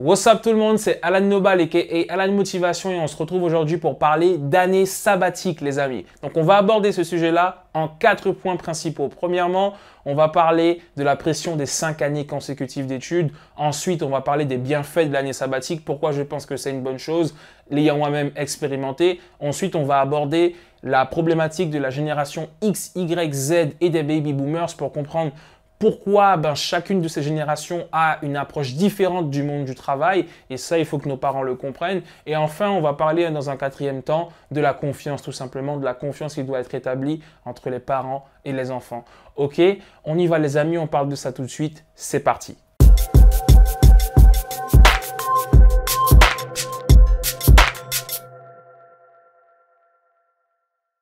What's up tout le monde, c'est Alan Nobal aka Alan Motivation et on se retrouve aujourd'hui pour parler d'année sabbatique les amis. Donc on va aborder ce sujet-là en 4 points principaux. Premièrement, on va parler de la pression des 5 années consécutives d'études. Ensuite, on va parler des bienfaits de l'année sabbatique, pourquoi je pense que c'est une bonne chose, l'ayant moi-même expérimenté. Ensuite, on va aborder la problématique de la génération X, Y, Z et des baby boomers pour comprendre pourquoi chacune de ces générations a une approche différente du monde du travail. Et ça, il faut que nos parents le comprennent. Et enfin, on va parler dans un 4e temps de la confiance, tout simplement, de la confiance qui doit être établie entre les parents et les enfants. Ok, on y va les amis, on parle de ça tout de suite. C'est parti.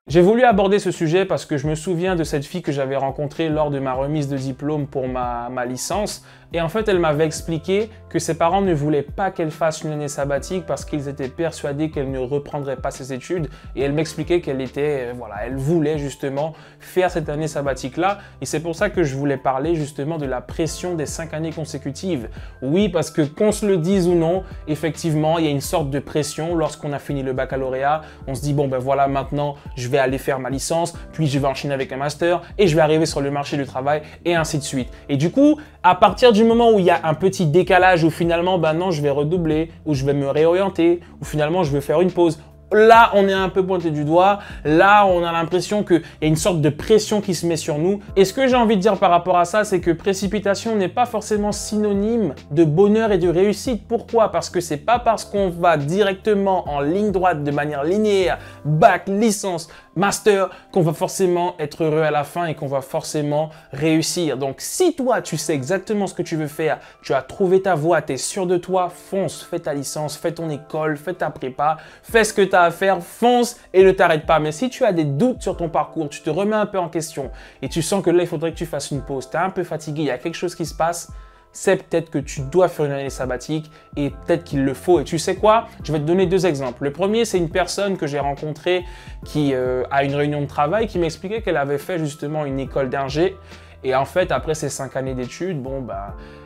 J'ai voulu aborder ce sujet parce que je me souviens de cette fille que j'avais rencontrée lors de ma remise de diplôme pour ma licence. Et en fait, elle m'avait expliqué que ses parents ne voulaient pas qu'elle fasse une année sabbatique parce qu'ils étaient persuadés qu'elle ne reprendrait pas ses études. Et elle m'expliquait qu'elle elle voulait justement faire cette année sabbatique-là. Et c'est pour ça que je voulais parler justement de la pression des 5 années consécutives. Oui, parce que qu'on se le dise ou non, effectivement, il y a une sorte de pression lorsqu'on a fini le baccalauréat. On se dit, bon ben voilà, maintenant, je vais aller faire ma licence, puis je vais enchaîner avec un master et je vais arriver sur le marché du travail et ainsi de suite. Et du coup, à partir du moment où il y a un petit décalage où finalement, non, je vais redoubler, ou je vais me réorienter, ou finalement, je vais faire une pause. Là, on est un peu pointé du doigt. Là, on a l'impression qu'il y a une sorte de pression qui se met sur nous. Et ce que j'ai envie de dire par rapport à ça, c'est que précipitation n'est pas forcément synonyme de bonheur et de réussite. Pourquoi? Parce que c'est pas parce qu'on va directement en ligne droite de manière linéaire, bac, licence, master, qu'on va forcément être heureux à la fin et qu'on va forcément réussir. Donc, si toi, tu sais exactement ce que tu veux faire, tu as trouvé ta voie, tu es sûr de toi, fonce, fais ta licence, fais ton école, fais ta prépa, fais ce que tu as à faire, fonce et ne t'arrête pas. Mais si tu as des doutes sur ton parcours, tu te remets un peu en question et tu sens que là, il faudrait que tu fasses une pause, tu es un peu fatigué, il y a quelque chose qui se passe, c'est peut-être que tu dois faire une année sabbatique et peut-être qu'il le faut. Et tu sais quoi? Je vais te donner 2 exemples. Le premier, c'est une personne que j'ai rencontrée qui a une réunion de travail qui m'expliquait qu'elle avait fait justement une école d'ingé. Et en fait, après ces 5 années d'études,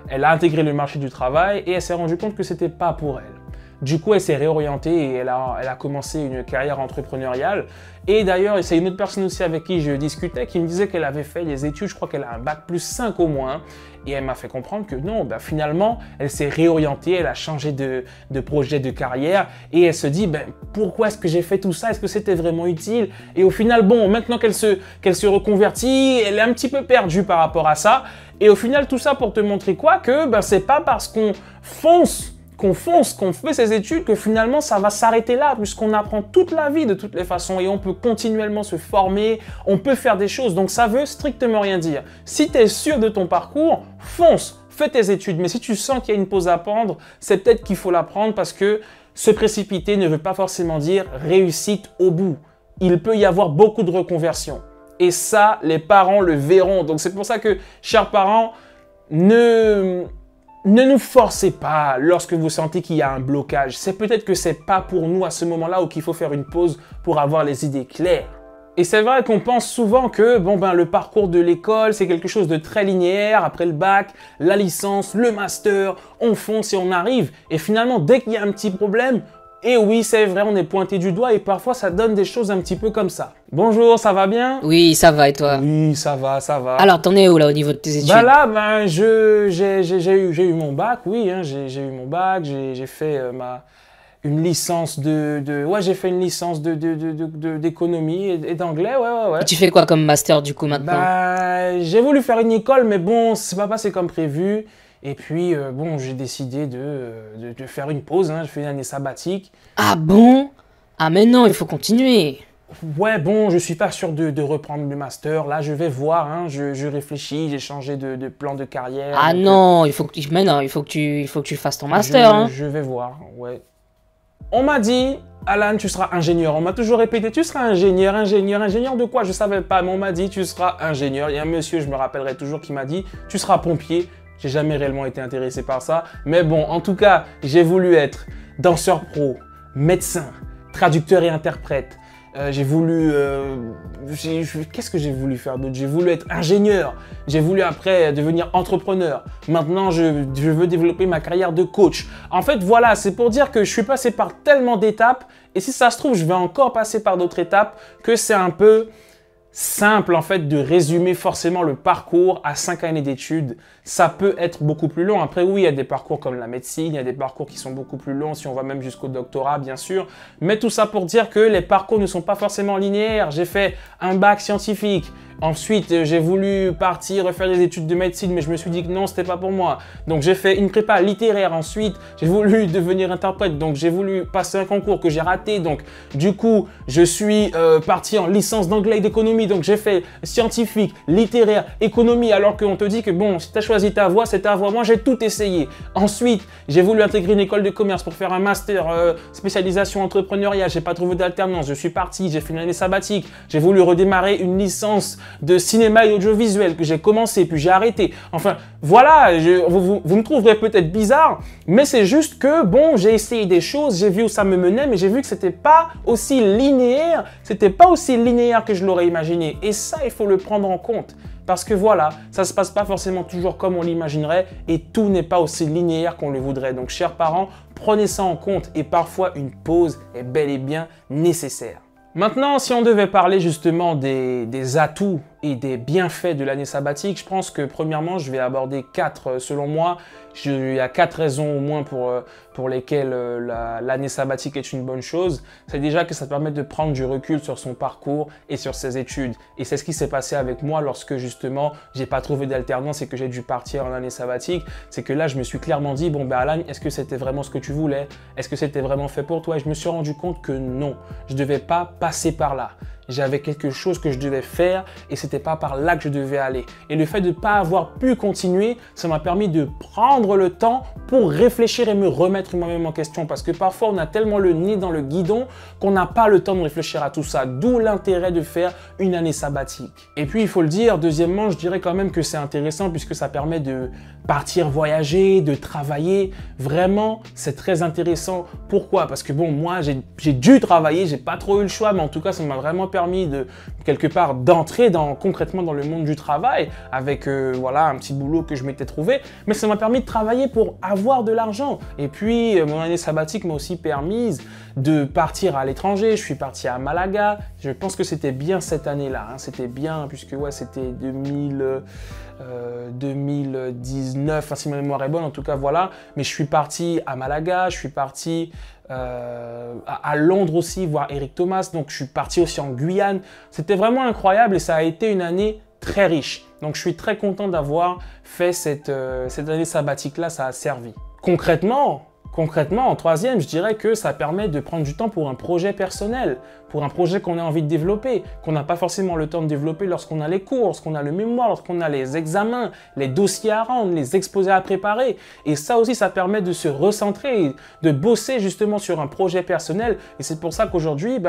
elle a intégré le marché du travail et elle s'est rendue compte que c'était pas pour elle. Du coup, elle s'est réorientée et elle a commencé une carrière entrepreneuriale. Et d'ailleurs, c'est une autre personne aussi avec qui je discutais qui me disait qu'elle avait fait des études, je crois qu'elle a un bac plus 5 au moins. Et elle m'a fait comprendre que non, finalement, elle s'est réorientée, elle a changé de projet de carrière. Et elle se dit, pourquoi est-ce que j'ai fait tout ça? Est-ce que c'était vraiment utile? Et au final, maintenant qu'elle se reconvertit, elle est un petit peu perdue par rapport à ça. Et au final, tout ça pour te montrer quoi? Que c'est pas parce qu'on qu'on fait ses études, que finalement ça va s'arrêter là, puisqu'on apprend toute la vie de toutes les façons et on peut continuellement se former, on peut faire des choses, donc ça veut strictement rien dire. Si tu es sûr de ton parcours, fonce, fais tes études, mais si tu sens qu'il y a une pause à prendre, c'est peut-être qu'il faut la prendre parce que se précipiter ne veut pas forcément dire réussite au bout. Il peut y avoir beaucoup de reconversions et ça, les parents le verront. Donc c'est pour ça que, chers parents, ne nous forcez pas lorsque vous sentez qu'il y a un blocage. C'est peut-être que c'est pas pour nous à ce moment-là ou qu'il faut faire une pause pour avoir les idées claires. Et c'est vrai qu'on pense souvent que le parcours de l'école, c'est quelque chose de très linéaire. Après le bac, la licence, le master, on fonce et on arrive. Et finalement, dès qu'il y a un petit problème, et oui, c'est vrai, on est pointé du doigt et parfois ça donne des choses un petit peu comme ça. Bonjour, ça va bien? Oui, ça va et toi? Oui, ça va, ça va. Alors, t'en es où là au niveau de tes études? J'ai eu mon bac, oui, j'ai eu mon bac, j'ai fait une licence j'ai fait une licence d'économie et d'anglais, ouais. Et tu fais quoi comme master du coup maintenant? J'ai voulu faire une école, mais c'est pas passé comme prévu. Et puis, j'ai décidé de faire une pause, je fais une année sabbatique. Ah bon? Ah mais non, il faut continuer. Ouais, je suis pas sûr de reprendre le master. Là, je vais voir, je réfléchis, j'ai changé de plan de carrière. Ah non, il faut que tu fasses ton master. Je vais voir, ouais. On m'a dit, Alan, tu seras ingénieur. On m'a toujours répété, tu seras ingénieur. Ingénieur de quoi? Je savais pas, mais on m'a dit, tu seras ingénieur. Il y a un monsieur, je me rappellerai toujours, qui m'a dit, tu seras pompier. J'ai jamais réellement été intéressé par ça. Mais en tout cas, j'ai voulu être danseur pro, médecin, traducteur et interprète, j'ai voulu... Qu'est-ce que j'ai voulu faire d'autre? J'ai voulu être ingénieur. J'ai voulu après devenir entrepreneur. Maintenant, je veux développer ma carrière de coach. En fait, voilà, c'est pour dire que je suis passé par tellement d'étapes. Et si ça se trouve, je vais encore passer par d'autres étapes, que c'est un peu simple en fait de résumer forcément le parcours à 5 années d'études. Ça peut être beaucoup plus long. Après oui, il y a des parcours comme la médecine, il y a des parcours qui sont beaucoup plus longs si on va même jusqu'au doctorat bien sûr. Mais tout ça pour dire que les parcours ne sont pas forcément linéaires. J'ai fait un bac scientifique. Ensuite, j'ai voulu partir faire des études de médecine, mais je me suis dit que non, c'était pas pour moi. Donc, j'ai fait une prépa littéraire. Ensuite, j'ai voulu devenir interprète. Donc, j'ai voulu passer un concours que j'ai raté. Donc, du coup, je suis parti en licence d'anglais et d'économie. Donc, j'ai fait scientifique, littéraire, économie. Alors qu'on te dit que bon, si tu as choisi ta voie, c'est ta voie. Moi, j'ai tout essayé. Ensuite, j'ai voulu intégrer une école de commerce pour faire un master spécialisation entrepreneuriat. J'ai pas trouvé d'alternance. Je suis parti, j'ai fait une année sabbatique. J'ai voulu redémarrer une licence de cinéma et audiovisuel que j'ai commencé, puis j'ai arrêté. Enfin, voilà, vous me trouverez peut-être bizarre, mais c'est juste que, bon, j'ai essayé des choses, j'ai vu où ça me menait, mais j'ai vu que c'était pas aussi linéaire que je l'aurais imaginé. Et ça, il faut le prendre en compte. Parce que voilà, ça ne se passe pas forcément toujours comme on l'imaginerait et tout n'est pas aussi linéaire qu'on le voudrait. Donc, chers parents, prenez ça en compte et parfois une pause est bel et bien nécessaire. Maintenant, si on devait parler justement des atouts et des bienfaits de l'année sabbatique, je pense que premièrement, je vais aborder 4, selon moi, il y a 4 raisons au moins pour lesquelles l'année sabbatique est une bonne chose. C'est déjà que ça permet de prendre du recul sur son parcours et sur ses études. Et c'est ce qui s'est passé avec moi lorsque justement, j'ai pas trouvé d'alternance et que j'ai dû partir en année sabbatique. C'est que là, je me suis clairement dit, bon ben Alan, est-ce que c'était vraiment ce que tu voulais? Est-ce que c'était vraiment fait pour toi? Et je me suis rendu compte que non, je devais pas passer par là. J'avais quelque chose que je devais faire et c'était pas par là que je devais aller. Et le fait de ne pas avoir pu continuer, ça m'a permis de prendre le temps pour réfléchir et me remettre moi-même en question. Parce que parfois, on a tellement le nez dans le guidon qu'on n'a pas le temps de réfléchir à tout ça. D'où l'intérêt de faire une année sabbatique. Et puis, il faut le dire, deuxièmement, je dirais quand même que c'est intéressant puisque ça permet de partir voyager, de travailler. Vraiment, c'est très intéressant. Pourquoi? Parce que bon, moi, j'ai dû travailler, j'ai pas trop eu le choix, mais en tout cas, ça m'a vraiment permis de, quelque part, d'entrer concrètement dans le monde du travail avec, voilà, un petit boulot que je m'étais trouvé. Mais ça m'a permis de travailler pour avoir de l'argent. Et puis, mon année sabbatique m'a aussi permis de partir à l'étranger. Je suis parti à Malaga. Je pense que c'était bien cette année-là. Hein. C'était bien, puisque ouais, c'était 2019, si ma mémoire est bonne, en tout cas, voilà. Mais je suis parti à Malaga, je suis parti à Londres aussi, voir Eric Thomas. Donc, je suis parti aussi en Guyane. C'était vraiment incroyable et ça a été une année très riche. Donc, je suis très content d'avoir fait cette année sabbatique-là. Ça a servi. Concrètement, en troisième, je dirais que ça permet de prendre du temps pour un projet personnel, pour un projet qu'on a envie de développer, qu'on n'a pas forcément le temps de développer lorsqu'on a les cours, lorsqu'on a le mémoire, lorsqu'on a les examens, les dossiers à rendre, les exposés à préparer. Et ça aussi, ça permet de se recentrer, de bosser justement sur un projet personnel. Et c'est pour ça qu'aujourd'hui,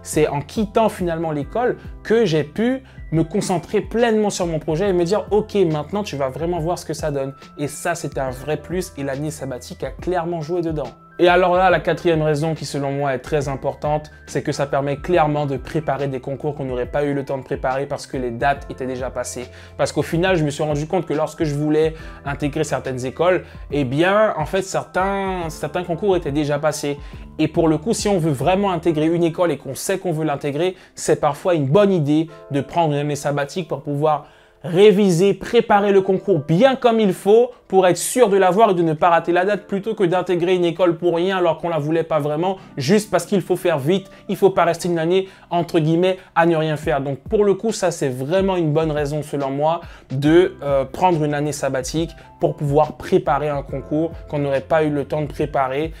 c'est en quittant finalement l'école que j'ai pu me concentrer pleinement sur mon projet et me dire « Ok, maintenant, tu vas vraiment voir ce que ça donne. » Et ça, c'était un vrai plus et l'année sabbatique a clairement joué dedans. Et alors là, la quatrième raison qui selon moi est très importante, c'est que ça permet clairement de préparer des concours qu'on n'aurait pas eu le temps de préparer parce que les dates étaient déjà passées. Parce qu'au final, je me suis rendu compte que lorsque je voulais intégrer certaines écoles, eh bien, en fait, certains concours étaient déjà passés. Et pour le coup, si on veut vraiment intégrer une école et qu'on sait qu'on veut l'intégrer, c'est parfois une bonne idée de prendre une année sabbatique pour pouvoir réviser, préparer le concours bien comme il faut pour être sûr de l'avoir et de ne pas rater la date plutôt que d'intégrer une école pour rien alors qu'on la voulait pas vraiment juste parce qu'il faut faire vite, il faut pas rester une année entre guillemets à ne rien faire. Donc pour le coup, ça c'est vraiment une bonne raison selon moi de prendre une année sabbatique pour pouvoir préparer un concours qu'on n'aurait pas eu le temps de préparer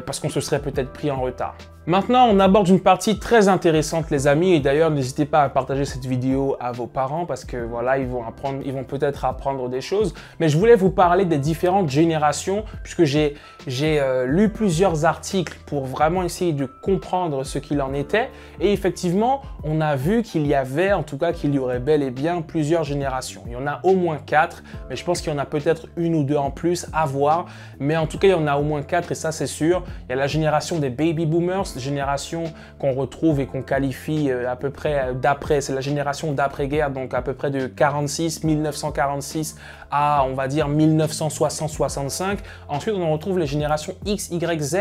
parce qu'on se serait peut-être pris en retard. Maintenant, on aborde une partie très intéressante les amis et d'ailleurs n'hésitez pas à partager cette vidéo à vos parents parce que voilà, ils vont peut-être apprendre des choses. Mais je voulais vous parler des différentes générations puisque j'ai lu plusieurs articles pour vraiment essayer de comprendre ce qu'il en était et effectivement, on a vu qu'il y avait, en tout cas qu'il y aurait bel et bien plusieurs générations. Il y en a au moins 4, mais je pense qu'il y en a peut-être une ou deux en plus, à voir. Mais en tout cas, il y en a au moins 4 et ça, c'est sûr. Il y a la génération des baby boomers, génération qu'on retrouve et qu'on qualifie à peu près d'après. C'est la génération d'après-guerre, donc à peu près de 1946 à, on va dire, 1960-65. Ensuite, on retrouve les générations X, Y, Z.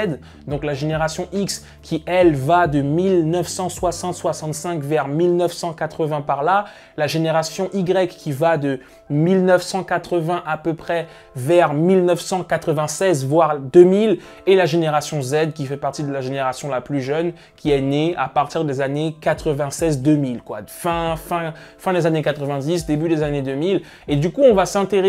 Donc la génération X qui, elle, va de 1960-65 vers 1980 par là. La génération Y qui va de 1980 à peu près vers 1996, voire 2000. Et la génération Z qui fait partie de la génération la plus jeune, qui est née à partir des années 96-2000, quoi. Fin des années 90, début des années 2000. Et du coup, on va s'intéresser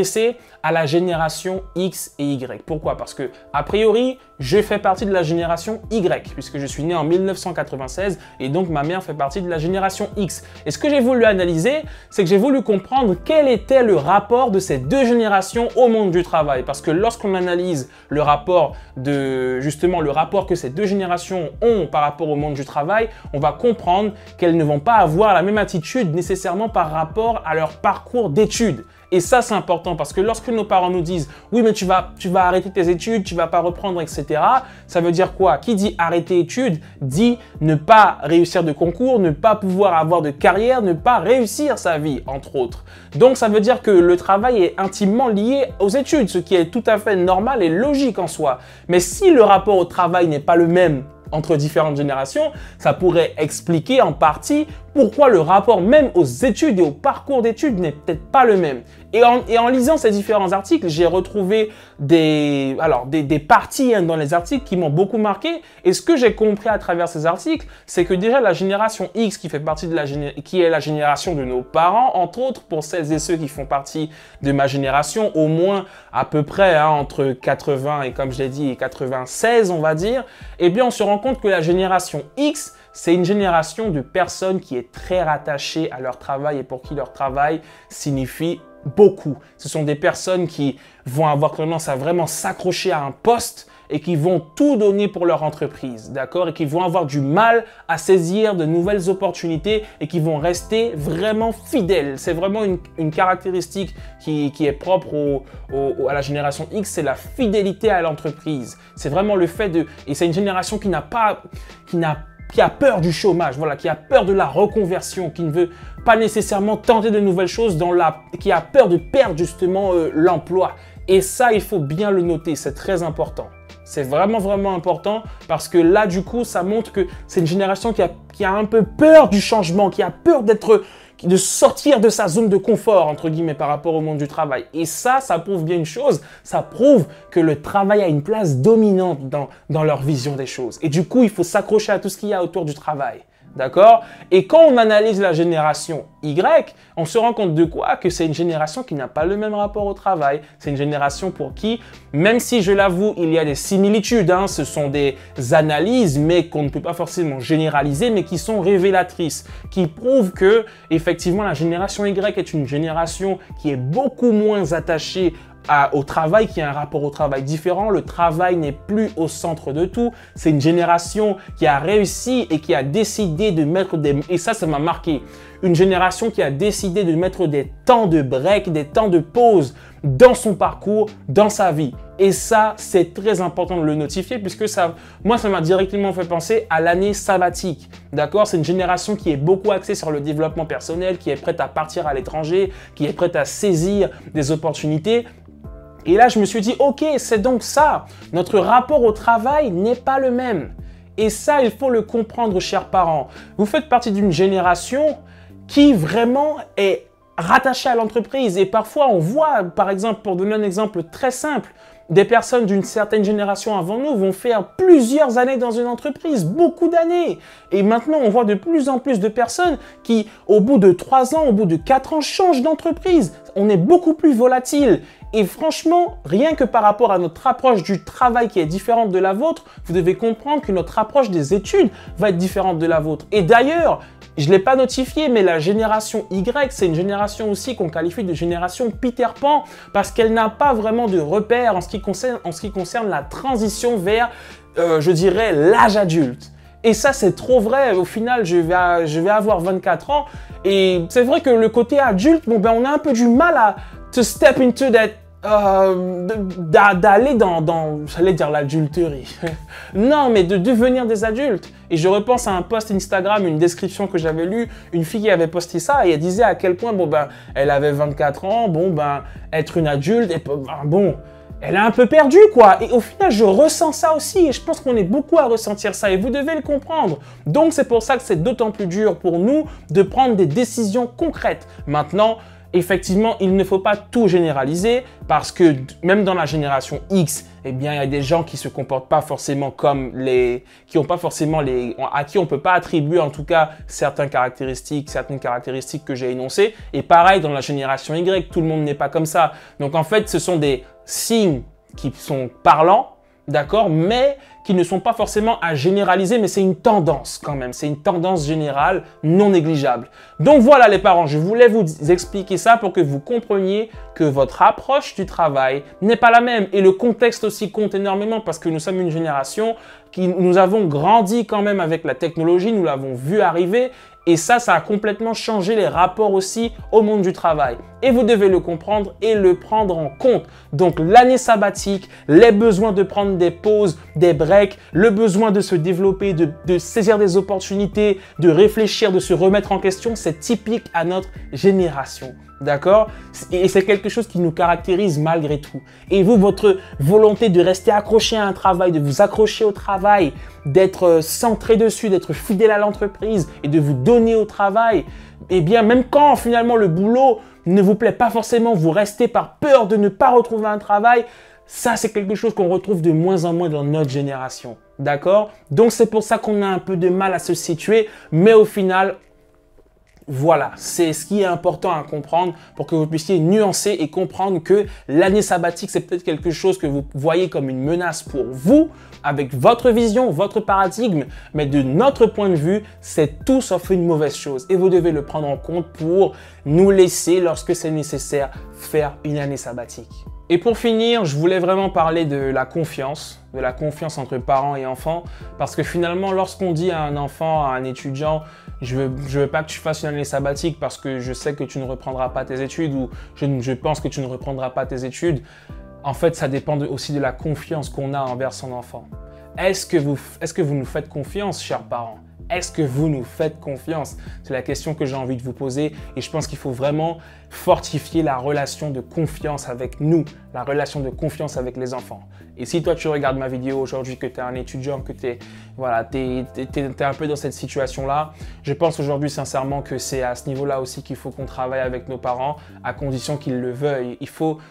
à la génération X et Y. Pourquoi? Parce que, a priori, je fais partie de la génération Y, puisque je suis né en 1996 et donc ma mère fait partie de la génération X. Et ce que j'ai voulu analyser, c'est que j'ai voulu comprendre quel était le rapport de ces deux générations au monde du travail. Parce que lorsqu'on analyse le rapport le rapport que ces deux générations ont par rapport au monde du travail, on va comprendre qu'elles ne vont pas avoir la même attitude nécessairement par rapport à leur parcours d'études. Et ça, c'est important parce que lorsque nos parents nous disent « Oui, mais tu vas arrêter tes études, tu vas pas reprendre, etc. » Ça veut dire quoi? Qui dit arrêter études dit ne pas réussir de concours, ne pas pouvoir avoir de carrière, ne pas réussir sa vie, entre autres. Donc, ça veut dire que le travail est intimement lié aux études, ce qui est tout à fait normal et logique en soi. Mais si le rapport au travail n'est pas le même entre différentes générations, ça pourrait expliquer en partie pourquoi le rapport même aux études et au parcours d'études n'est peut-être pas le même. Et en lisant ces différents articles, j'ai retrouvé des parties dans les articles qui m'ont beaucoup marqué. Et ce que j'ai compris à travers ces articles, c'est que déjà la génération X qui fait partie qui est la génération de nos parents, entre autres, pour celles et ceux qui font partie de ma génération, au moins à peu près entre 80 et comme je l'ai dit, 96 on va dire, eh bien on se rend compte que la génération X, c'est une génération de personnes qui est très rattachée à leur travail et pour qui leur travail signifie beaucoup. Ce sont des personnes qui vont avoir tendance à vraiment s'accrocher à un poste et qui vont tout donner pour leur entreprise, d'accord? Et qui vont avoir du mal à saisir de nouvelles opportunités et qui vont rester vraiment fidèles. C'est vraiment une caractéristique qui est propre à la génération X, c'est la fidélité à l'entreprise. C'est vraiment le fait de... Et c'est une génération qui a peur du chômage, voilà, qui a peur de la reconversion, qui ne veut pas nécessairement tenter de nouvelles choses, qui a peur de perdre justement l'emploi. Et ça, il faut bien le noter, c'est très important. C'est vraiment, vraiment important parce que là, du coup, ça montre que c'est une génération qui a un peu peur du changement, qui a peur de sortir de sa zone de confort, entre guillemets, par rapport au monde du travail. Et ça prouve bien une chose, ça prouve que le travail a une place dominante dans leur vision des choses. Et du coup, il faut s'accrocher à tout ce qu'il y a autour du travail. D'accord? Et quand on analyse la génération Y, on se rend compte de quoi? Que c'est une génération qui n'a pas le même rapport au travail. C'est une génération pour qui, même si je l'avoue, il y a des similitudes, hein, ce sont des analyses, mais qu'on ne peut pas forcément généraliser, mais qui sont révélatrices, qui prouvent que, effectivement, la génération Y est une génération qui est beaucoup moins attachée au travail, qui a un rapport au travail différent. Le travail n'est plus au centre de tout. C'est une génération qui a réussi et qui a décidé de mettre et ça m'a marqué. Une génération qui a décidé de mettre des temps de break, des temps de pause dans son parcours, dans sa vie. Et ça, c'est très important de le notifier puisque moi, ça m'a directement fait penser à l'année sabbatique. D'accord? C'est une génération qui est beaucoup axée sur le développement personnel, qui est prête à partir à l'étranger, qui est prête à saisir des opportunités. Et là, je me suis dit, ok, c'est donc ça. Notre rapport au travail n'est pas le même. Et ça, il faut le comprendre, chers parents. Vous faites partie d'une génération qui vraiment est rattachée à l'entreprise. Et parfois, on voit, par exemple, pour donner un exemple très simple, des personnes d'une certaine génération avant nous vont faire plusieurs années dans une entreprise, beaucoup d'années. Et maintenant, on voit de plus en plus de personnes qui, au bout de 3 ans, au bout de 4 ans, changent d'entreprise. On est beaucoup plus volatile. Et franchement, rien que par rapport à notre approche du travail qui est différente de la vôtre, vous devez comprendre que notre approche des études va être différente de la vôtre. Et d'ailleurs, je ne l'ai pas notifié, mais la génération Y, c'est une génération aussi qu'on qualifie de génération Peter Pan parce qu'elle n'a pas vraiment de repères en ce qui concerne la transition vers, je dirais, l'âge adulte. Et ça, c'est trop vrai. Au final, je vais avoir 24 ans et c'est vrai que le côté adulte, bon, ben, on a un peu du mal à to step into that d'aller dans j'allais dire l'adulterie. Non, mais de devenir des adultes. Et je repense à un post Instagram, une description que j'avais lue, une fille qui avait posté ça et elle disait à quel point, bon ben, elle avait 24 ans, bon ben, être une adulte, et bon, elle est un peu perdue, quoi. Et au final, je ressens ça aussi et je pense qu'on est beaucoup à ressentir ça et vous devez le comprendre. Donc, c'est pour ça que c'est d'autant plus dur pour nous de prendre des décisions concrètes. Maintenant, effectivement, il ne faut pas tout généraliser parce que même dans la génération X, eh bien, il y a des gens qui se comportent pas forcément comme qui ont pas forcément à qui on peut pas attribuer en tout cas certaines caractéristiques que j'ai énoncées. Et pareil dans la génération Y, tout le monde n'est pas comme ça. Donc en fait, ce sont des signes qui sont parlants, d'accord, mais qui ne sont pas forcément à généraliser, mais c'est une tendance quand même. C'est une tendance générale non négligeable. Donc voilà les parents, je voulais vous expliquer ça pour que vous compreniez que votre approche du travail n'est pas la même. Et le contexte aussi compte énormément parce que nous sommes une génération nous avons grandi quand même avec la technologie, nous l'avons vu arriver. Et ça a complètement changé les rapports aussi au monde du travail. Et vous devez le comprendre et le prendre en compte. Donc l'année sabbatique, les besoins de prendre des pauses, des breaks, le besoin de se développer, de saisir des opportunités, de réfléchir, de se remettre en question, c'est typique à notre génération. D'accord? Et c'est quelque chose qui nous caractérise malgré tout. Et vous, votre volonté de rester accroché à un travail, de vous accrocher au travail, d'être centré dessus, d'être fidèle à l'entreprise et de vous donner au travail, eh bien, même quand finalement le boulot ne vous plaît pas forcément, vous restez par peur de ne pas retrouver un travail, ça, c'est quelque chose qu'on retrouve de moins en moins dans notre génération. D'accord? Donc, c'est pour ça qu'on a un peu de mal à se situer, mais au final, voilà, c'est ce qui est important à comprendre pour que vous puissiez nuancer et comprendre que l'année sabbatique, c'est peut-être quelque chose que vous voyez comme une menace pour vous, avec votre vision, votre paradigme, mais de notre point de vue, c'est tout sauf une mauvaise chose. Et vous devez le prendre en compte pour nous laisser, lorsque c'est nécessaire, faire une année sabbatique. Et pour finir, je voulais vraiment parler de la confiance entre parents et enfants, parce que finalement, lorsqu'on dit à un enfant, à un étudiant, je veux pas que tu fasses une année sabbatique parce que je sais que tu ne reprendras pas tes études ou je pense que tu ne reprendras pas tes études, en fait, ça dépend aussi de la confiance qu'on a envers son enfant. Est-ce que vous nous faites confiance, chers parents? Est-ce que vous nous faites confiance? C'est la question que j'ai envie de vous poser et je pense qu'il faut vraiment fortifier la relation de confiance avec nous, la relation de confiance avec les enfants. Et si toi tu regardes ma vidéo aujourd'hui, que tu es un étudiant, que tu es un peu dans cette situation-là, je pense aujourd'hui sincèrement que c'est à ce niveau-là aussi qu'il faut qu'on travaille avec nos parents, à condition qu'ils le veuillent.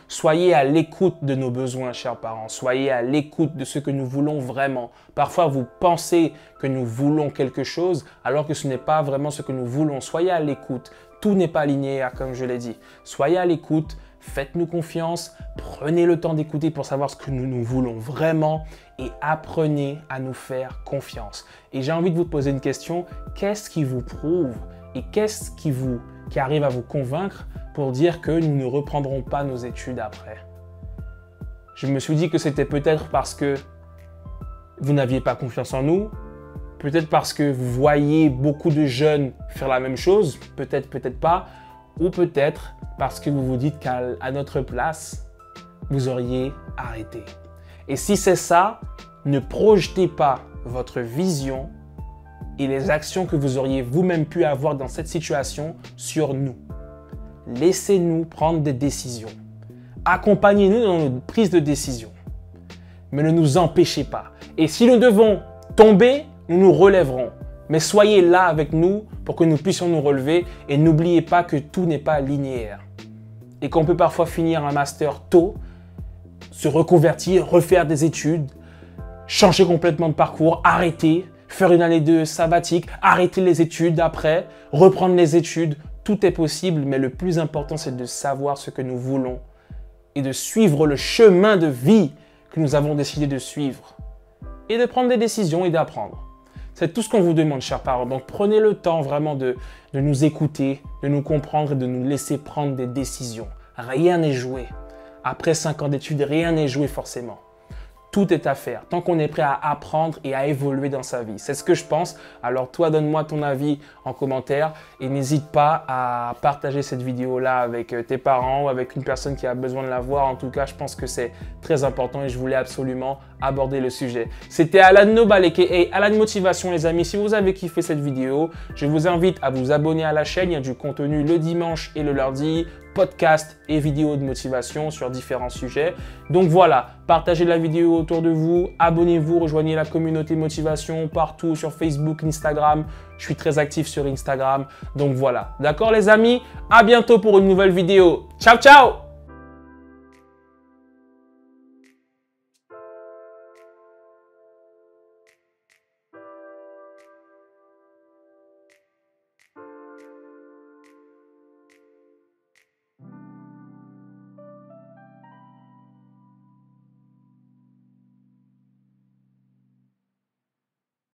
Soyez à l'écoute de nos besoins, chers parents. Soyez à l'écoute de ce que nous voulons vraiment. Parfois, vous pensez que nous voulons quelque chose, alors que ce n'est pas vraiment ce que nous voulons. Soyez à l'écoute. Tout n'est pas linéaire, comme je l'ai dit. Soyez à l'écoute, faites-nous confiance, prenez le temps d'écouter pour savoir ce que nous voulons vraiment et apprenez à nous faire confiance. Et j'ai envie de vous poser une question. Qu'est-ce qui vous prouve et qu'est-ce qui arrive à vous convaincre pour dire que nous ne reprendrons pas nos études après? Je me suis dit que c'était peut-être parce que vous n'aviez pas confiance en nous, peut-être parce que vous voyez beaucoup de jeunes faire la même chose, peut-être, peut-être pas, ou peut-être parce que vous vous dites qu'à notre place, vous auriez arrêté. Et si c'est ça, ne projetez pas votre vision et les actions que vous auriez vous-même pu avoir dans cette situation sur nous. Laissez-nous prendre des décisions. Accompagnez-nous dans notre prise de décision. Mais ne nous empêchez pas. Et si nous devons tomber, nous nous relèverons. Mais soyez là avec nous pour que nous puissions nous relever et n'oubliez pas que tout n'est pas linéaire. Et qu'on peut parfois finir un master tôt, se reconvertir, refaire des études, changer complètement de parcours, arrêter, faire une année de sabbatique, arrêter les études après, reprendre les études. Tout est possible, mais le plus important, c'est de savoir ce que nous voulons et de suivre le chemin de vie que nous avons décidé de suivre et de prendre des décisions et d'apprendre. C'est tout ce qu'on vous demande, chers parents. Donc, prenez le temps vraiment de nous écouter, de nous comprendre et de nous laisser prendre des décisions. Rien n'est joué. Après 5 ans d'études, rien n'est joué forcément. tout est à faire, tant qu'on est prêt à apprendre et à évoluer dans sa vie. C'est ce que je pense. Alors toi, donne-moi ton avis en commentaire et n'hésite pas à partager cette vidéo-là avec tes parents ou avec une personne qui a besoin de la voir. En tout cas, je pense que c'est très important et je voulais absolument aborder le sujet. C'était Alan Nobal aka Alan Motivation les amis. Si vous avez kiffé cette vidéo, je vous invite à vous abonner à la chaîne. Il y a du contenu le dimanche et le lundi, podcast et vidéos de motivation sur différents sujets. Donc voilà, partagez la vidéo autour de vous, abonnez-vous, rejoignez la communauté motivation partout sur Facebook, Instagram. Je suis très actif sur Instagram. Donc voilà, d'accord les amis? À bientôt pour une nouvelle vidéo. Ciao, ciao!